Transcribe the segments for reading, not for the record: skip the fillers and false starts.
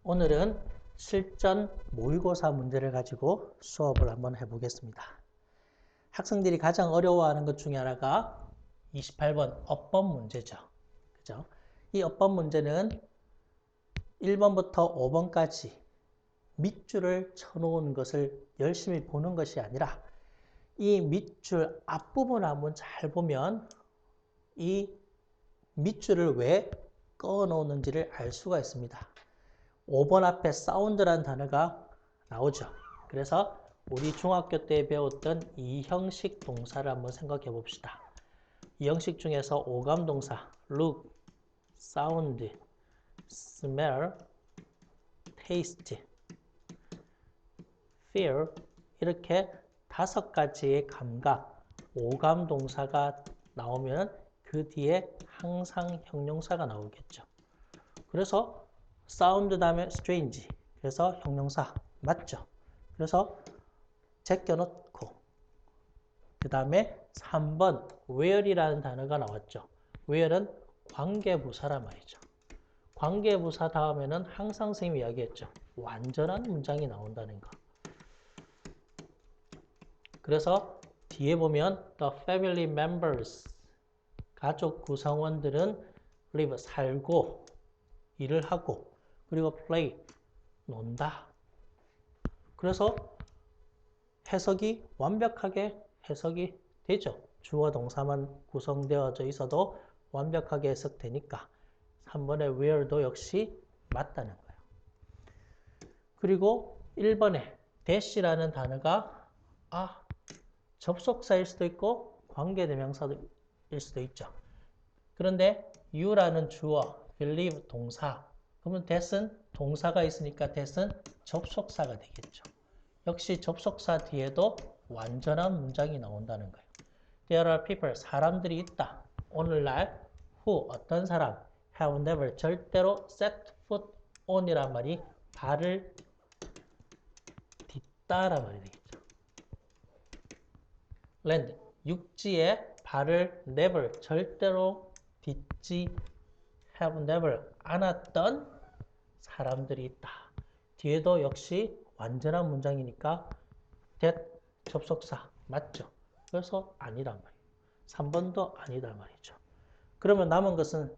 오늘은 실전 모의고사 문제를 가지고 수업을 한번 해보겠습니다. 학생들이 가장 어려워하는 것 중에 하나가 28번 어법 문제죠. 그죠? 이 어법 문제는 1번부터 5번까지 밑줄을 쳐놓은 것을 열심히 보는 것이 아니라 이 밑줄 앞부분을 한번 잘 보면 이 밑줄을 왜 꺼놓는지를 알 수가 있습니다. 5번 앞에 사운드라는 단어가 나오죠. 그래서 우리 중학교 때 배웠던 이형식 동사를 한번 생각해 봅시다. 이 형식 중에서 오감 동사 look, sound, smell, taste, feel 이렇게 5가지의 감각, 오감 동사가 나오면 그 뒤에 항상 형용사가 나오겠죠. 그래서 사운드 다음에 strange. 그래서 형용사 맞죠? 그래서 제껴놓고 그 다음에 3번 where이라는 단어가 나왔죠. where은 관계부사란 말이죠. 관계부사 다음에는 항상 선생님이 이야기했죠. 완전한 문장이 나온다는 거. 그래서 뒤에 보면 the family members 가족 구성원들은 live 살고 일을 하고 그리고 play, 논다. 그래서 해석이 완벽하게 해석이 되죠. 주어 동사만 구성되어져 있어도 완벽하게 해석되니까 3번의 where도 역시 맞다는 거예요. 그리고 1번에 dash라는 단어가 접속사일 수도 있고 관계대명사일 수도 있죠. 그런데 you라는 주어, believe 동사 그러면 that은 동사가 있으니까 that은 접속사가 되겠죠. 역시 접속사 뒤에도 완전한 문장이 나온다는 거예요. There are people, 사람들이 있다. 오늘날 who, 어떤 사람 have never, 절대로 set foot on이란 말이 발을 딛다란 말이 되겠죠. land, 육지에 발을 never, 절대로 딛지 have never, 않았던 사람들이 있다. 뒤에도 역시 완전한 문장이니까 that 접속사 맞죠? 그래서 아니란 말이에요. 3번도 아니다 말이죠. 그러면 남은 것은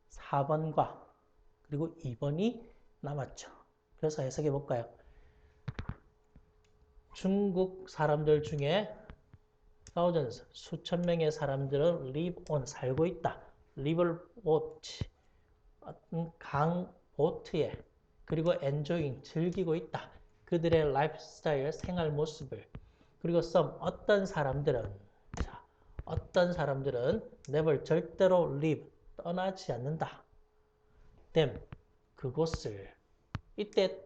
4번과 그리고 2번이 남았죠. 그래서 해석해 볼까요? 중국 사람들 중에 thousands, 수천 명의 사람들은 live on, 살고 있다. river boat, 강 보트에 그리고 enjoying, 즐기고 있다. 그들의 라이프스타일, 생활 모습을. 그리고 some, 어떤 사람들은 never, 절대로 leave, 떠나지 않는다. them, 그곳을. 이때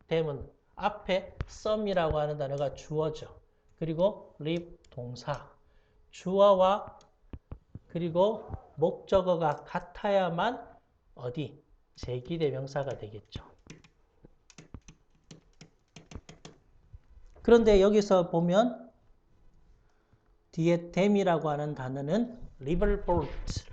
them은 앞에 some이라고 하는 단어가 주어죠. 그리고 leave, 동사. 주어와 그리고 목적어가 같아야만 어디? 제기대명사가 되겠죠. 그런데 여기서 보면 뒤에 them이라고 하는 단어는 riverboat.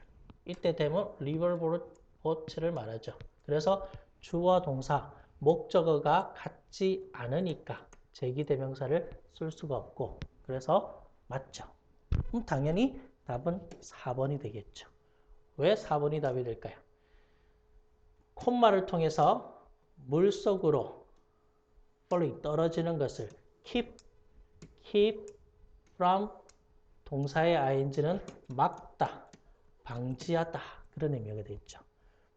이때 them은 riverboat를 말하죠. 그래서 주어 동사, 목적어가 같지 않으니까 제기대명사를 쓸 수가 없고 그래서 맞죠. 그럼 당연히 답은 4번이 되겠죠. 왜 4번이 답이 될까요? 콤마를 통해서 물속으로 falling, 떨어지는 것을 keep from 동사의 ing는 막다, 방지하다 그런 의미가 되겠죠.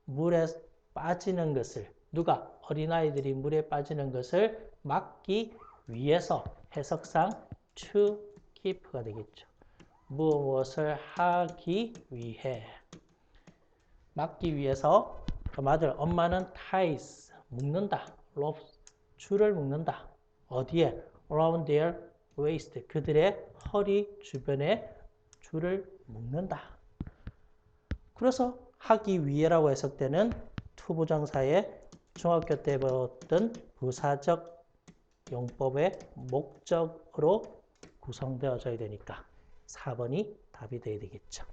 물에 빠지는 것을 누가? 어린아이들이 물에 빠지는 것을 막기 위해서 해석상 to keep가 되겠죠. 무엇을 하기 위해 막기 위해서 그 mother, 엄마는 ties, 묶는다. ropes, 줄을 묶는다. 어디에? around their waist, 그들의 허리 주변에 줄을 묶는다. 그래서 하기 위해라고 해석되는 투부정사의 중학교 때 배웠던 부사적 용법의 목적으로 구성되어져야 되니까 4번이 답이 되어야 되겠죠.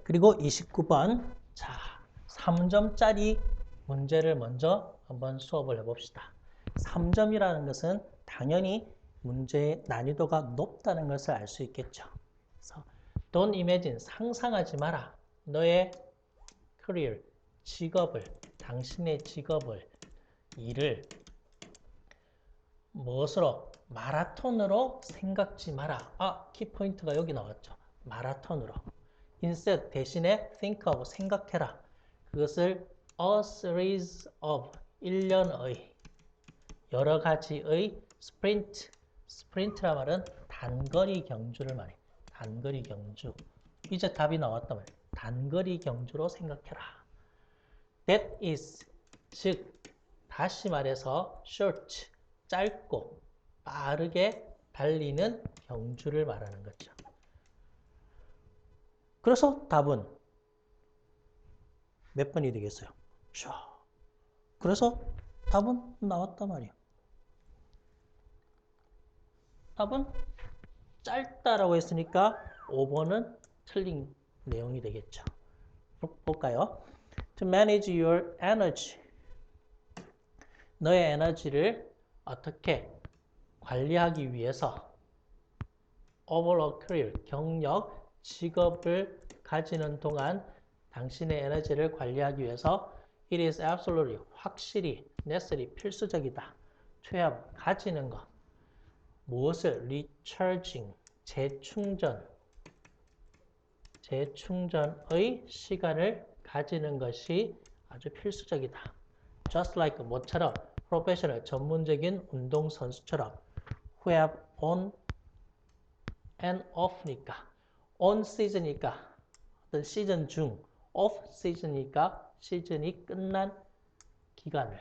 그리고 29번. 자, 3점짜리 문제를 먼저 한번 수업을 해봅시다. 3점이라는 것은 당연히 문제의 난이도가 높다는 것을 알 수 있겠죠. 그래서 Don't imagine, 상상하지 마라. 너의 career, 직업을, 당신의 직업을, 일을 무엇으로? 마라톤으로 생각지 마라. 아, 키포인트가 여기 나왔죠. 마라톤으로. Instead, 대신에 think of, 생각해라. 그것을 a series of, 일련의, 여러 가지의 sprint. sprint라 말은 단거리 경주를 말해. 단거리 경주. 이제 답이 나왔단 말이야. 단거리 경주로 생각해라. That is, 즉, 다시 말해서 short, 짧고 빠르게 달리는 경주를 말하는 거죠. 그래서 답은 몇 번이 되겠어요? 그래서 답은 나왔단 말이에요. 답은 짧다라고 했으니까 5번은 틀린 내용이 되겠죠. 볼까요? To manage your energy. 너의 에너지를 어떻게 관리하기 위해서 over a career, 경력, 직업을 가지는 동안 당신의 에너지를 관리하기 위해서 it is absolutely, 확실히, necessary, 필수적이다. to have, 가지는 것. 무엇을? recharging, 재충전의 시간을 가지는 것이 아주 필수적이다. Just like, 뭐처럼? professional, 전문적인 운동선수처럼 who have on and off니까 on season이니까 어떤 시즌 중, off season이니까 시즌이 끝난 기간을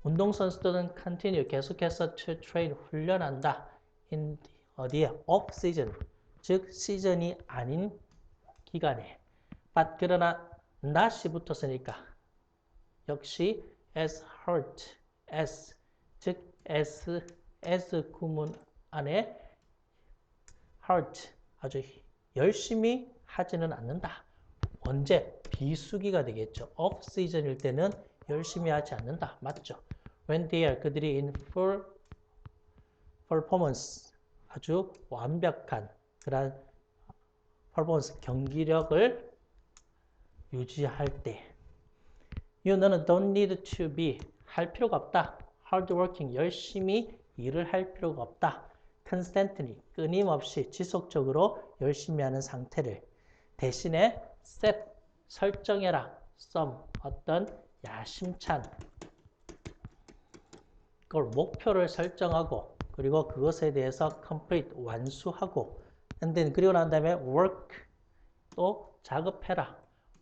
운동선수들은 continue, 계속해서 to train, 훈련한다. in 어디에? off season, 즉 시즌이 아닌 기간에 but 그러나 not이 붙었으니까 역시 as hard as, 즉 as 구문 안에 hard, 아주 열심히 하지는 않는다. 언제? 비수기가 되겠죠. off season일 때는 열심히 하지 않는다. 맞죠? When they are, 그들이 in full performance, 아주 완벽한 그런 performance, 경기력을 유지할 때 너는 don't need to be, 할 필요가 없다. hardworking, 열심히 일을 할 필요가 없다. constantly, 끊임없이 지속적으로 열심히 하는 상태를 대신에 set, 설정해라. some, 어떤 야심찬 그걸 목표를 설정하고 그리고 그것에 대해서 complete, 완수하고 and then 그리고 난 다음에 work, 또 작업해라.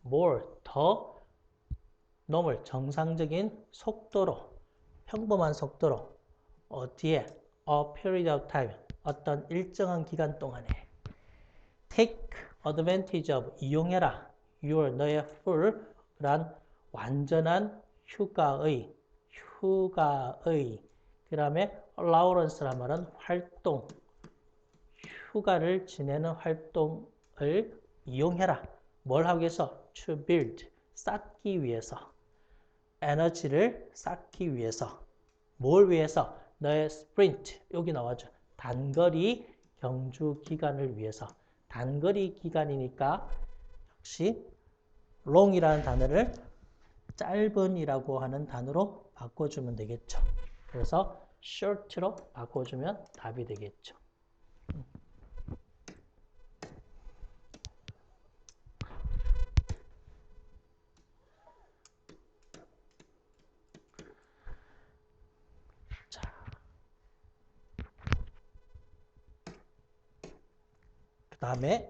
more, 더 normal, 정상적인 속도로, 평범한 속도로 어디에? a period of time, 어떤 일정한 기간 동안에 take advantage of, 이용해라. your, 너의 full, 란 완전한 휴가의 그 다음에 allowance란 말은 활동, 휴가를 지내는 활동을 이용해라. 뭘 하기 위해서? to build, 쌓기 위해서, 에너지를 쌓기 위해서. 뭘 위해서? 너의 sprint, 여기 나와줘. 단거리 경주 기간을 위해서. 단거리 기간이니까 역시 long이라는 단어를 짧은이라고 하는 단어로 바꿔주면 되겠죠. 그래서 short로 바꿔주면 답이 되겠죠. 자, 그 다음에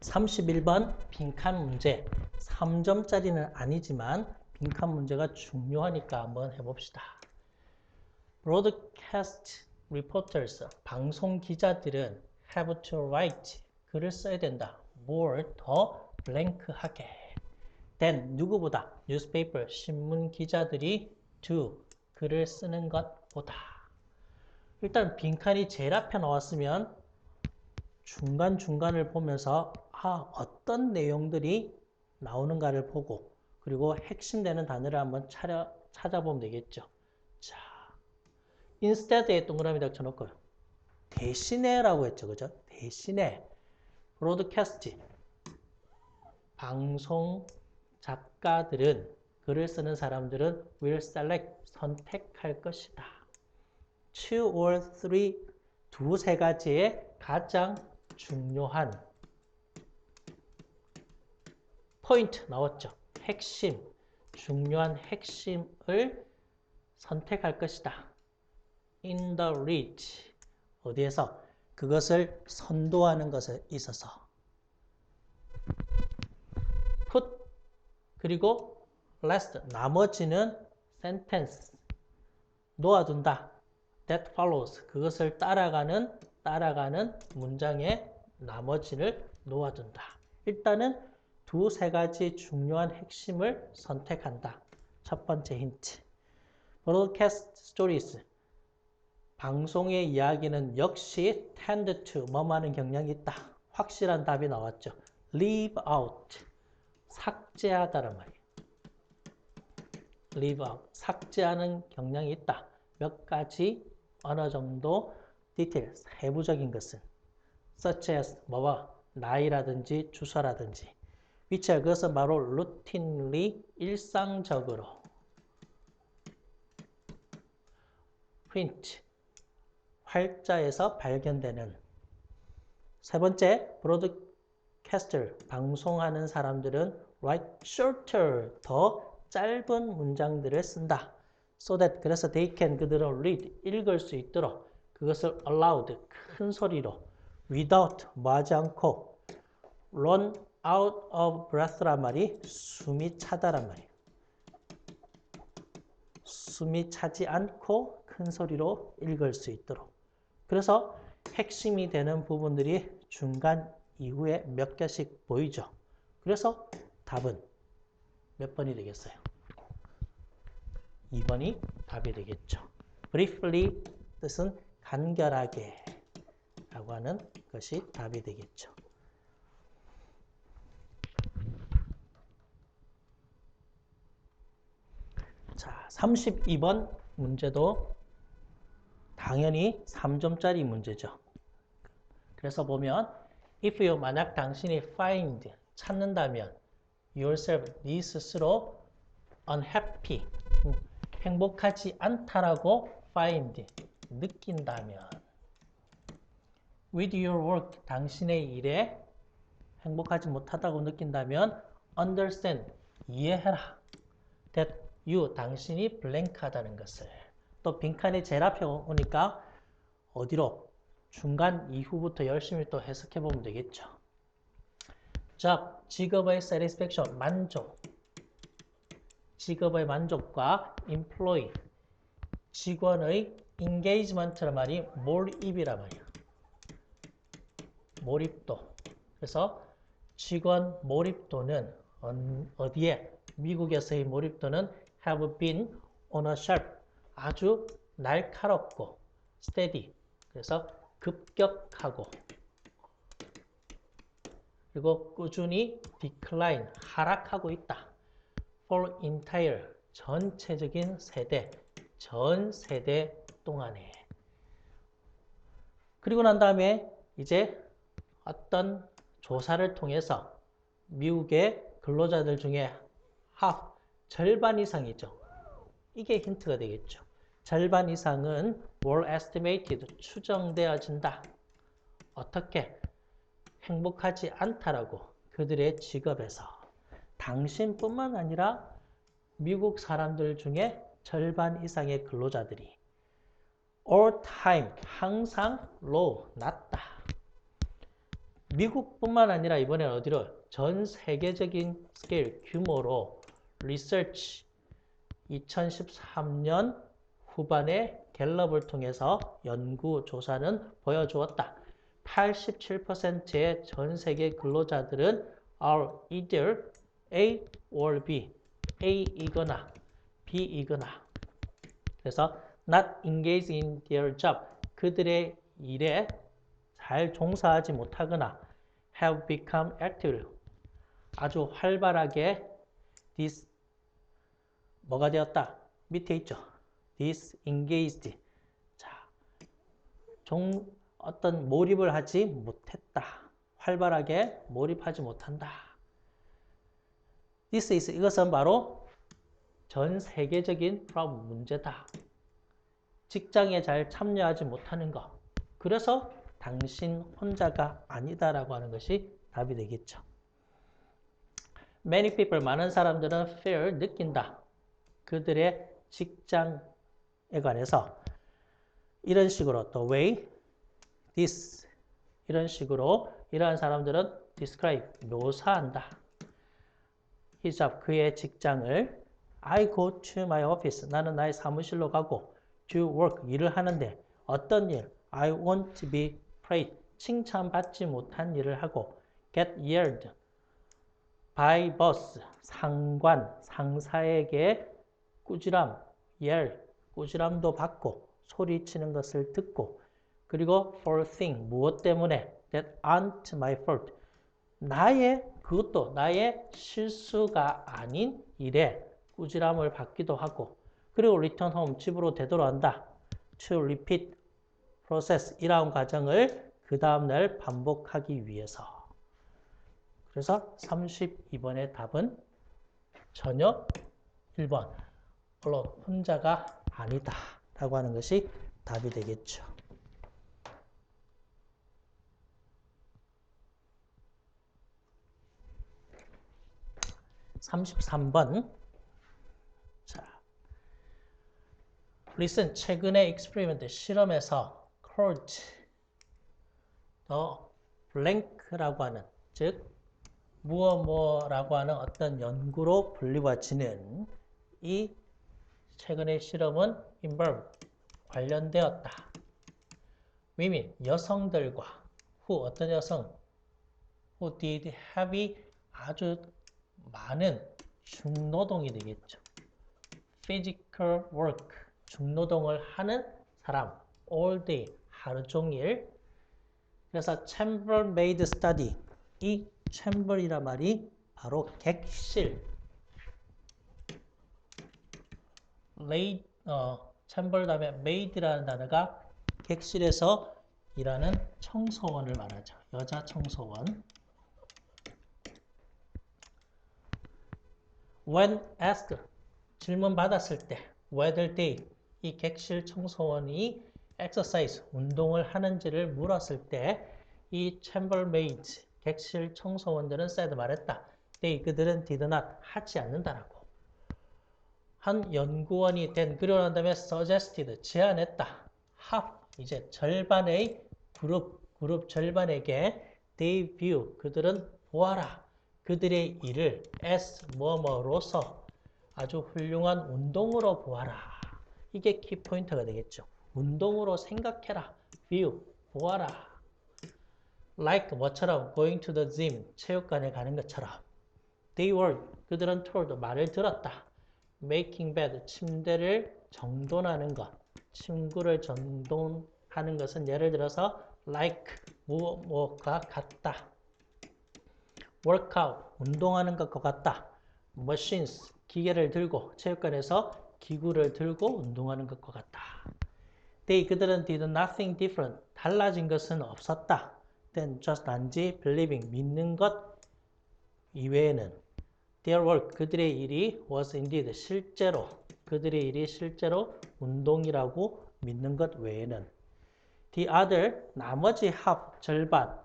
31번 빈칸 문제. 3점짜리는 아니지만 빈칸 문제가 중요하니까 한번 해봅시다. Broadcast reporters, 방송 기자들은 have to write, 글을 써야 된다. more, 더 블랭크하게. than, 누구보다? newspaper, 신문 기자들이 do, 글을 쓰는 것보다. 일단 빈칸이 제일 앞에 나왔으면 중간중간을 보면서 어떤 내용들이 나오는가를 보고 그리고 핵심되는 단어를 한번 찾아보면 되겠죠. 자, instead에 동그라미다 쳐놓고요. 대신에라고 했죠. 그죠? 대신에 broadcast 방송 작가들은 글을 쓰는 사람들은 will select 선택할 것이다. two or three 두세 가지의 가장 중요한 포인트 나왔죠. 핵심, 중요한 핵심을 선택할 것이다. in the reach 어디에서? 그것을 선도하는 것에 있어서 put 그리고 last 나머지는 sentence 놓아둔다. that follows 그것을 따라가는 문장의 나머지를 놓아둔다. 일단은 두세 가지 중요한 핵심을 선택한다. 첫 번째 힌트. broadcast stories 방송의 이야기는 역시 tend to 뭐하는 경향이 있다. 확실한 답이 나왔죠. leave out 삭제하다란 말이에요. leave out 삭제하는 경향이 있다. 몇 가지 어느 정도 디테일 세부적인 것은 such as 나이라든지 주소라든지 which 그것은 바로 routinely 일상적으로 print 활자에서 발견되는 세 번째 broadcaster 방송하는 사람들은 write shorter 더 짧은 문장들을 쓴다. so that 그래서 they can 그들은 read 읽을 수 있도록 그것을 aloud 큰 소리로 without 하지 않고 run out of breath란 말이 숨이 차다란 말이에요. 숨이 차지 않고 큰 소리로 읽을 수 있도록. 그래서 핵심이 되는 부분들이 중간 이후에 몇 개씩 보이죠. 그래서 답은 몇 번이 되겠어요? 2번이 답이 되겠죠. briefly 뜻은 간결하게 라고 하는 것이 답이 되겠죠. 자, 32번 문제도 당연히 3점짜리 문제죠. 그래서 보면 if you 만약 당신이 find 찾는다면 yourself 네 스스로 unhappy 행복하지 않다라고 find 느낀다면 with your work 당신의 일에 행복하지 못하다고 느낀다면 understand 이해해라 that you 당신이 blank하다는 것을 또 빈칸이 제일 앞에 오니까 어디로? 중간 이후부터 열심히 또 해석해 보면 되겠죠. job, 직업의 satisfaction, 만족. 직업의 만족과 employee, 직원의 engagement란 말이 몰입이란 말이야. 몰입도. 그래서 직원 몰입도는 어디에? 미국에서의 몰입도는 have been on a sharp, 아주 날카롭고 steady, 그래서 급격하고 그리고 꾸준히 decline, 하락하고 있다. for entire, 전체적인 세대, 전 세대 동안에. 그리고 난 다음에 이제 어떤 조사를 통해서 미국의 근로자들 중에 절반 이상이죠. 이게 힌트가 되겠죠. 절반 이상은 were estimated, 추정되어진다. 어떻게? 행복하지 않다라고 그들의 직업에서. 당신뿐만 아니라 미국 사람들 중에 절반 이상의 근로자들이 all time, 항상 low, 낮다. 미국뿐만 아니라 이번엔 어디로? 전 세계적인 스케일, 규모로 리서치 2013년 후반에 갤럽을 통해서 연구조사는 보여주었다. 87%의 전 세계 근로자들은 are either A or B, A이거나 B이거나 그래서 not engaged in their job, 그들의 일에 잘 종사하지 못하거나 have become active 아주 활발하게 뭐가 되었다? 밑에 있죠. disengaged. 자, 어떤 몰입을 하지 못했다. 활발하게 몰입하지 못한다. 이것은 바로 전 세계적인 problem, 문제다. 직장에 잘 참여하지 못하는 것. 그래서 당신 혼자가 아니다라고 하는 것이 답이 되겠죠. Many people, 많은 사람들은 feel, 느낀다. 그들의 직장에 관해서 이런 식으로 the way, this 이런 식으로 이러한 사람들은 describe, 묘사한다. His job, 그의 직장을 I go to my office, 나는 나의 사무실로 가고 to work, 일을 하는데 어떤 일? I want to be praised, 칭찬받지 못한 일을 하고 get yelled by boss, 상관, 상사에게 꾸지람, 꾸지람도 받고 소리치는 것을 듣고 그리고 for things, 무엇 때문에 that aren't my fault, 그것도 나의 실수가 아닌 일에 꾸지람을 받기도 하고 그리고 return home, 집으로 되돌아온다. to repeat process, 이러한 과정을 그 다음날 반복하기 위해서. 그래서 32번의 답은 전혀 1번 물론 혼자가 아니다 라고 하는 것이 답이 되겠죠. 33번. 자, listen, 최근의 experiment, 실험에서 called the blank라고 하는, 즉 뭐라고 하는 어떤 연구로 불리워지는 이 최근의 실험은 involve, 관련되었다. women, 여성들과 who, 어떤 여성 who did heavy, 아주 많은 중노동이 되겠죠. physical work, 중노동을 하는 사람, all day, 하루 종일. 그래서 chamber-made study, 이 chamber이란 말이 바로 객실. chamber 다음에 maid라는 단어가 객실에서 일하는 청소원을 말하죠. 여자 청소원. When asked, 질문 받았을 때 whether they, 이 객실 청소원이 exercise, 운동을 하는지를 물었을 때 이 chambermaids, 객실 청소원들은 said, 말했다. they, 그들은 did not, 하지 않는다라고. 한 연구원이 된, 그러고 난 다음에 suggested, 제안했다. half, 이제 절반의 그룹 절반에게 they view, 그들은 보아라. 그들의 일을 as 뭐뭐로서 아주 훌륭한 운동으로 보아라. 이게 키포인트가 되겠죠. 운동으로 생각해라. view, 보아라. like 뭐처럼 going to the gym, 체육관에 가는 것처럼. they were, 그들은 told, 말을 들었다. making bed, 침대를 정돈하는 것. 침구를 정돈하는 것은 예를 들어서 like, 뭐가 같다. workout, 운동하는 것과 같다. machines, 기계를 들고, 체육관에서 기구를 들고 운동하는 것과 같다. they, 그들은 did nothing different, 달라진 것은 없었다. then just 단지 believing, 믿는 것 이외에는 their work, 그들의 일이 was indeed, 실제로, 그들의 일이 실제로 운동이라고 믿는 것 외에는 the other, 나머지 half, 절반,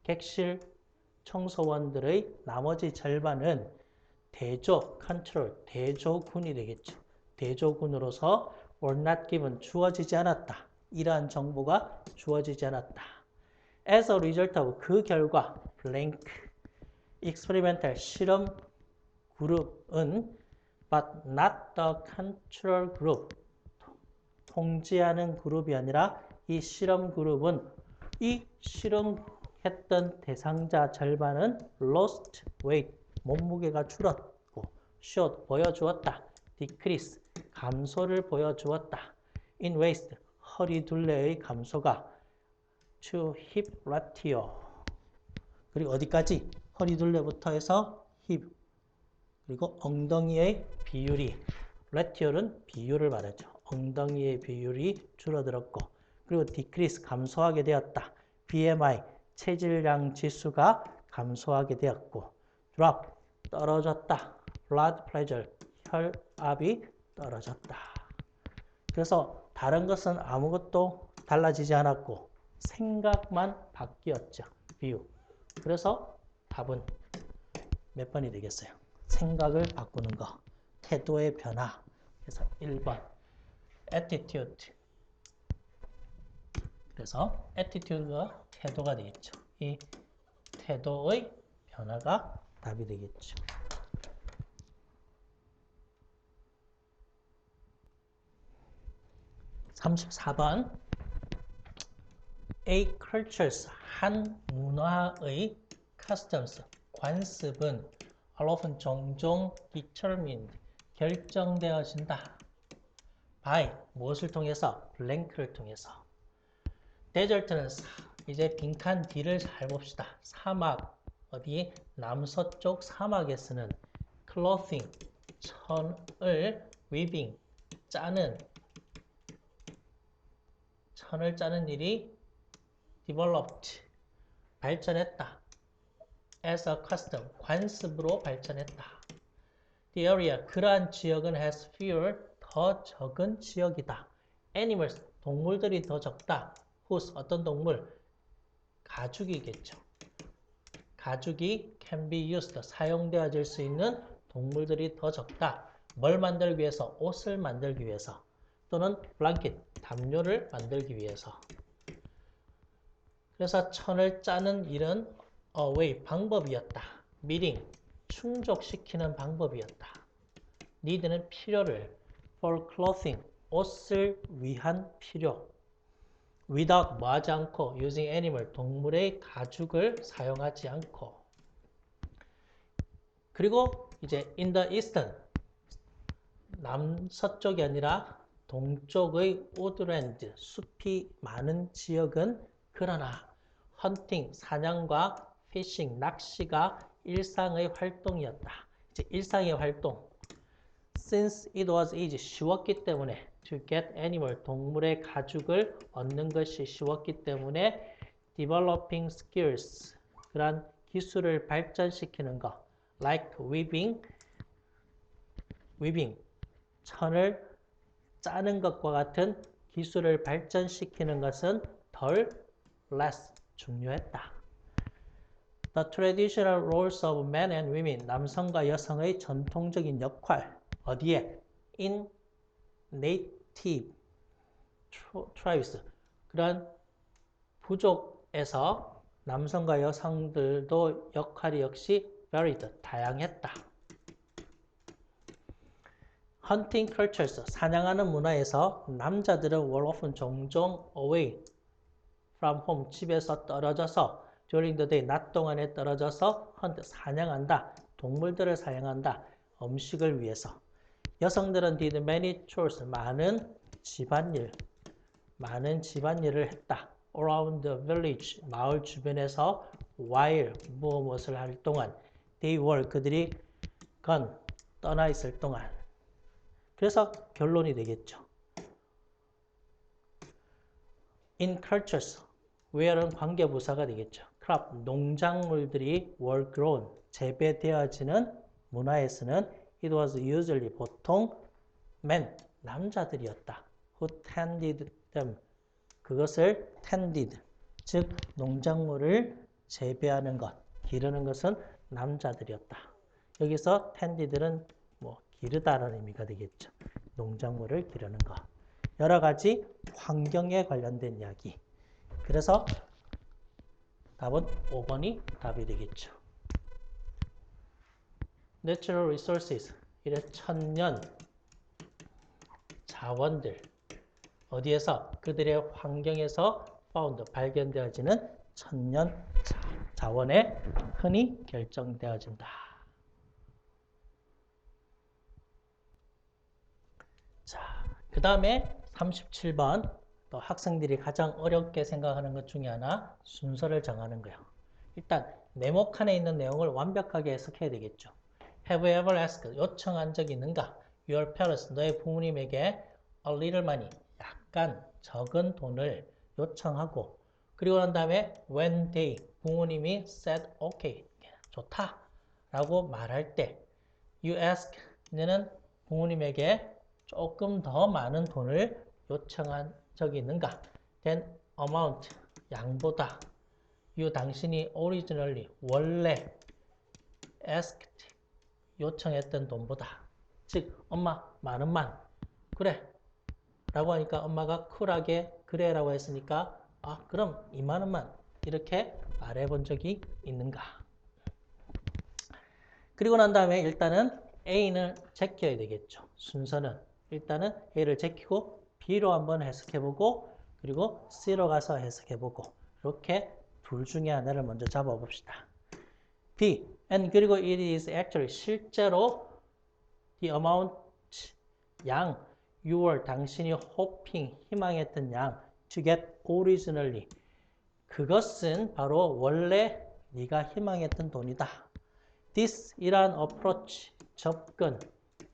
객실 청소원들의 나머지 절반은 대조, control, 대조군이 되겠죠. 대조군으로서 were not given, 주어지지 않았다. 이러한 정보가 주어지지 않았다. As a result of, 그 결과 blank, experimental, 실험 그룹은 but not the control group, 통제하는 그룹이 아니라 이 실험 그룹은 이 실험했던 대상자 절반은 lost weight, 몸무게가 줄었고 showed, 보여주었다. decrease, 감소를 보여주었다. in waste, 허리 둘레의 감소가 to hip ratio. 그리고 어디까지? 허리 둘레부터 해서 힙. 그리고 엉덩이의 비율이, ratio는 비율을 말하죠. 엉덩이의 비율이 줄어들었고, 그리고 decrease, 감소하게 되었다. BMI, 체질량 지수가 감소하게 되었고, drop, 떨어졌다. blood pressure, 혈압이 떨어졌다. 그래서 다른 것은 아무것도 달라지지 않았고 생각만 바뀌었죠. view. 그래서 답은 몇 번이 되겠어요? 생각을 바꾸는 거. 태도의 변화. 그래서 1번. attitude. 그래서 attitude가 태도가 되겠죠. 이 태도의 변화가 답이 되겠죠. 34번. A culture's 한 문화의 customs, 관습은 often 종종 determined, 결정되어진다. by, 무엇을 통해서? blank를 통해서. desert는 이제 빈칸 D를 잘 봅시다. 사막, 어디? 남서쪽 사막에 쓰는 clothing, 천을 weaving, 짜는, 천을 짜는 일이 developed, 발전했다. as a custom, 관습으로 발전했다. The area, 그러한 지역은 has fewer, 더 적은 지역이다. animals, 동물들이 더 적다. whose, 어떤 동물? 가죽이겠죠. 가죽이 can be used, 사용되어질 수 있는 동물들이 더 적다. 뭘 만들기 위해서? 옷을 만들기 위해서. 또는 blanket, 담요를 만들기 위해서. 그래서 천을 짜는 일은 a way, 방법이었다. meeting, 충족시키는 방법이었다. need는 필요를, for clothing, 옷을 위한 필요. without, 뭐 하지 않고, using animal, 동물의 가죽을 사용하지 않고. 그리고 이제 in the eastern, 남서쪽이 아니라 동쪽의 woodland, 숲이 많은 지역은 그러나 헌팅, 사냥과 피싱, 낚시가 일상의 활동이었다. 이제 일상의 활동. Since it was easy, 쉬웠기 때문에 to get animal, 동물의 가죽을 얻는 것이 쉬웠기 때문에 developing skills, 그런 기술을 발전시키는 것. Like weaving, 천을 짜는 것과 같은 기술을 발전시키는 것은 덜 less, 중요했다. The traditional roles of men and women, 남성과 여성의 전통적인 역할. 어디에? In native tribes, 그런 부족에서 남성과 여성들도 역할이 역시 varied, 다양했다. Hunting cultures, 사냥하는 문화에서 남자들은 were often 종종 away from home, 집에서 떨어져서 during the day, 낮 동안에 떨어져서 hunt, 사냥한다. 동물들을 사냥한다. 음식을 위해서. 여성들은 did many chores, 많은 집안일을 했다. around the village, 마을 주변에서 while, 무엇을 할 동안 they were, 그들이 gone, 떠나 있을 동안. 그래서 결론이 되겠죠. In cultures, where는 관계부사가 되겠죠. crop, 농작물들이 were grown, 재배되어지는 문화에서는 it was usually, 보통 men, 남자들이었다. who tended them, 그것을 tended, 즉 농작물을 재배하는 것, 기르는 것은 남자들이었다. 여기서 tended는 뭐 기르다라는 의미가 되겠죠. 농작물을 기르는 것. 여러 가지 환경에 관련된 이야기. 그래서 답은 5번이 답이 되겠죠. Natural resources, 이래 천년 자원들. 어디에서? 그들의 환경에서 found, 발견되어지는 천년 자원에 흔히 결정되어진다. 자, 그 다음에 37번 또 학생들이 가장 어렵게 생각하는 것 중에 하나 순서를 정하는 거예요. 일단 네모칸에 있는 내용을 완벽하게 해석해야 되겠죠. Have you ever asked? 요청한 적이 있는가? Your parents, 너의 부모님에게 a little money, 약간 적은 돈을 요청하고 그리고 난 다음에 when they, 부모님이 said okay, 좋다 라고 말할 때 you ask, 너는 부모님에게 조금 더 많은 돈을 요청한 적이 있는가? then amount, 양보다 you, 당신이 originally, 원래 asked, 요청했던 돈보다 즉 엄마 만 원만 그래 라고 하니까 엄마가 쿨하게 그래 라고 했으니까 아 그럼 2만 원만 이렇게 말해본 적이 있는가. 그리고 난 다음에 일단은 A는 제껴야 되겠죠. 순서는 일단은 A를 제끼고 B로 한번 해석해보고 그리고 C로 가서 해석해보고 이렇게 둘 중에 하나를 먼저 잡아봅시다. B, and 그리고 it is actually 실제로 the amount, 양, you were, 당신이 hoping, 희망했던 양 to get originally, 그것은 바로 원래 네가 희망했던 돈이다. This, 이러한 approach, 접근,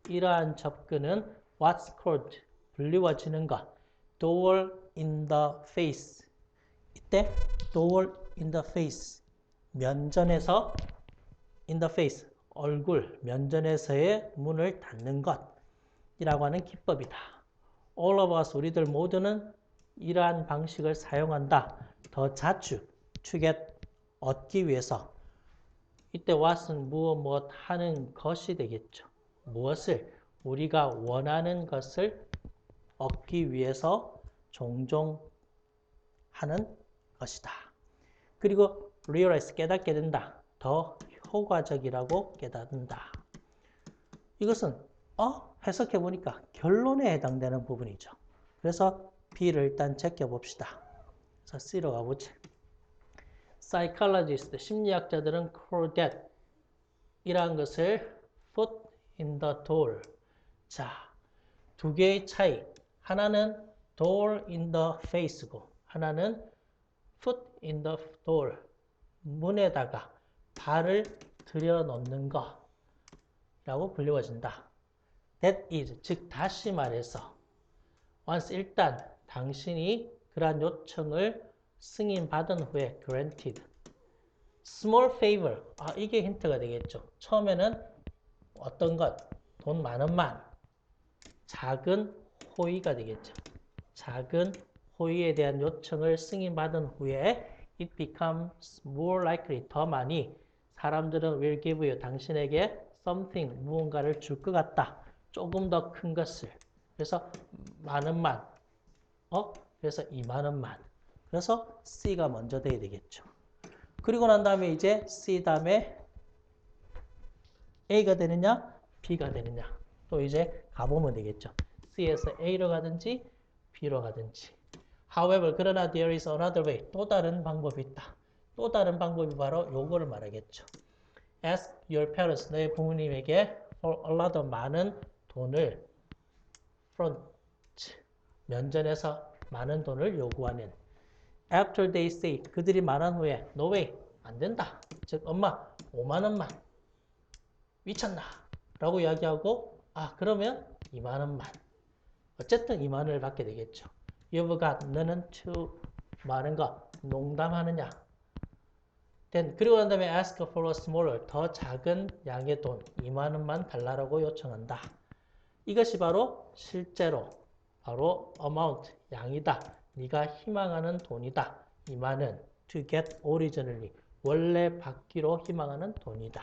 이러한 접근은 what's called, 불리워지는 것, door in the face. 이때 door in the face, 면전에서 in the face, 얼굴, 면전에서의 문을 닫는 것이라고 하는 기법이다. All of us, 우리들 모두는 이러한 방식을 사용한다. 더 자주, to get, 얻기 위해서. 이때 what은 무엇 하는 것이 되겠죠. 무엇을? 우리가 원하는 것을 얻기 위해서 종종 하는 것이다. 그리고 realize, 깨닫게 된다. 더 효과적이라고 깨닫는다. 이것은 해석해보니까 결론에 해당되는 부분이죠. 그래서 B를 일단 제껴봅시다. 그래서 C로 가보지. Psychologist, 심리학자들은 call that, 이러한 것을 foot in the door. 자, 두 개의 차이. 하나는 door in the face고 하나는 foot in the door. 문에다가 발을 들여놓는 것이라고 불리워진다. That is, 즉 다시 말해서 once, 일단 당신이 그러한 요청을 승인받은 후에 granted. small favor, 이게 힌트가 되겠죠. 처음에는 어떤 것, 돈 만 원만, 작은 호의가 되겠죠. 작은 호의에 대한 요청을 승인받은 후에 it becomes more likely, 더 많이 사람들은 will give you, 당신에게 something, 무언가를 줄 것 같다. 조금 더 큰 것을. 그래서 만 원만, 그래서 2만 원만. 그래서 C가 먼저 돼야 되겠죠. 그리고 난 다음에 이제 C 다음에 A가 되느냐, B가 되느냐. 또 이제 가보면 되겠죠. C에서 A로 가든지 B로 가든지. However, 그러나 there is another way. 또 다른 방법이 있다. 또 다른 방법이 바로 요거를 말하겠죠. Ask your parents, 너의 부모님에게 for a lot of 많은 돈을 front, 면전에서 많은 돈을 요구하는. After they say, 그들이 말한 후에 no way, 안 된다. 즉 엄마 5만 원만, 미쳤나? 라고 이야기하고 그러면 2만 원만. 어쨌든 2만 원을 받게 되겠죠. You've got, 너는 to 많은 거 농담하느냐? Then, 그리고 난 다음에 ask for a smaller, 더 작은 양의 돈 2만 원만 달라고 요청한다. 이것이 바로 실제로 바로 amount, 양이다. 네가 희망하는 돈이다. 2만 원, to get originally, 원래 받기로 희망하는 돈이다.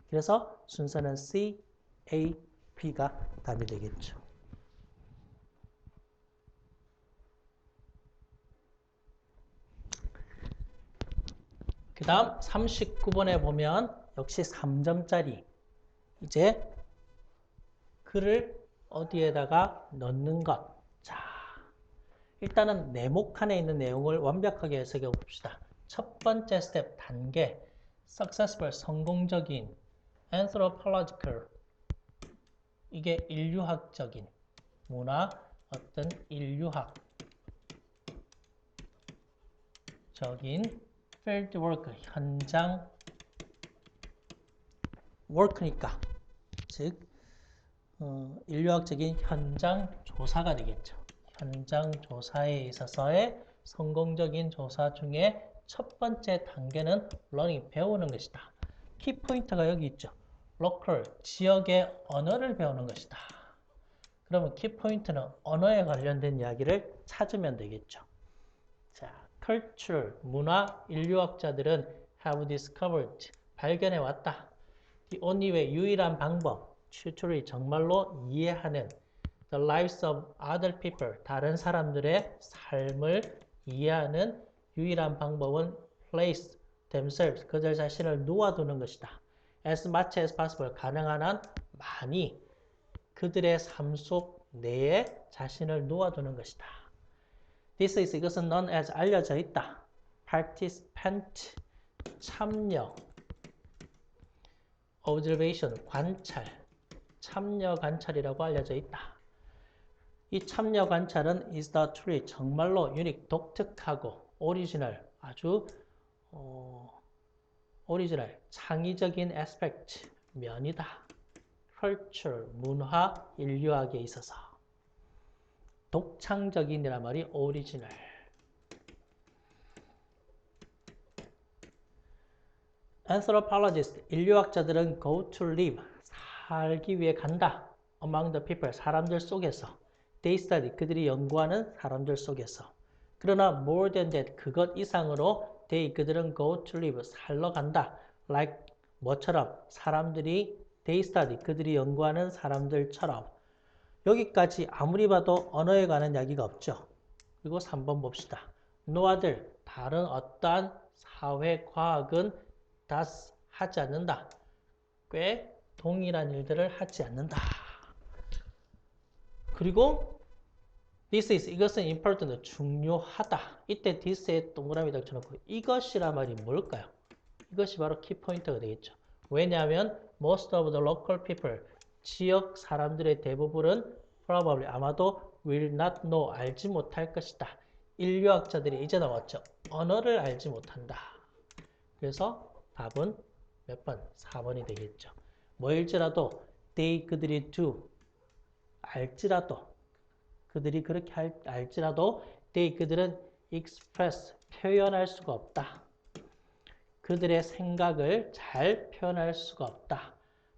그래서 순서는 C, A, B가 답이 되겠죠. 그 다음 39번에 보면 역시 3점짜리 이제 글을 어디에다가 넣는 것. 자, 일단은 네모칸에 있는 내용을 완벽하게 해석해 봅시다. 첫 번째 스텝 단계, successful, 성공적인, anthropological, 이게 인류학적인, 문화, 어떤 인류학, field work, 현장 work니까, 즉 인류학적인 현장 조사가 되겠죠. 현장 조사에 있어서의 성공적인 조사 중에 첫 번째 단계는 learning, 배우는 것이다. 키포인트가 여기 있죠. local, 지역의 언어를 배우는 것이다. 그러면 키포인트는 언어에 관련된 이야기를 찾으면 되겠죠. 자, culture, 문화, 인류학자들은 have discovered, 발견해 왔다. The only way, 유일한 방법, truly, 정말로 이해하는 the lives of other people, 다른 사람들의 삶을 이해하는 유일한 방법은 place themselves, 그들 자신을 놓아두는 것이다. as much as possible, 가능한 한 많이 그들의 삶 속 내에 자신을 놓아두는 것이다. This is, 이것은 known as, 알려져 있다. Participant, 참여. Observation, 관찰. 참여 관찰이라고 알려져 있다. 이 참여 관찰은 is the truly, 정말로 unique, 독특하고 original, 아주 original, 창의적인 aspect, 면이다. culture, 문화, 인류학에 있어서 독창적인이란 말이 original. Anthropologists, 인류학자들은 go to live, 살기 위해 간다. among the people, 사람들 속에서. They study, 그들이 연구하는 사람들 속에서. 그러나 more than that, 그것 이상으로 they, 그들은 go to live, 살러 간다. like, 뭐처럼? 사람들이 they study, 그들이 연구하는 사람들처럼. 여기까지 아무리 봐도 언어에 관한 이야기가 없죠. 그리고 3번 봅시다. No other, 다른 어떠한 사회과학은 does, 하지 않는다. 꽤 동일한 일들을 하지 않는다. 그리고 this is, 이것은 important, 중요하다. 이때 this에 동그라미 닥쳐놓고 이것이란 말이 뭘까요? 이것이 바로 키포인트가 되겠죠. 왜냐하면 most of the local people, 지역 사람들의 대부분은 probably, 아마도 will not know, 알지 못할 것이다. 인류학자들이 이제 나왔죠. 언어를 알지 못한다. 그래서 답은 몇 번? 4번이 되겠죠. 뭐일지라도 they, 그들이 do, 알지라도, 그들이 그렇게 알지라도 they, 그들은 express, 표현할 수가 없다. 그들의 생각을 잘 표현할 수가 없다.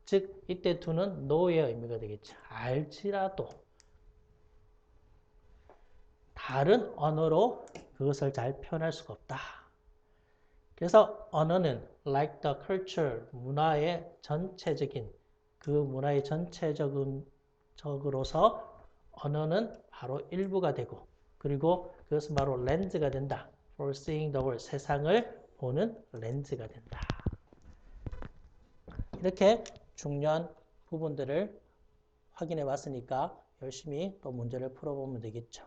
즉 이때 do는 know의 의미가 되겠죠. 알지라도 다른 언어로 그것을 잘 표현할 수가 없다. 그래서 언어는 like the culture, 문화의 전체적인, 그 문화의 전체적으로서 언어는 바로 일부가 되고, 그리고 그것은 바로 렌즈가 된다. For seeing the world, 세상을 보는 렌즈가 된다. 이렇게 중요한 부분들을 확인해 봤으니까 열심히 또 문제를 풀어보면 되겠죠.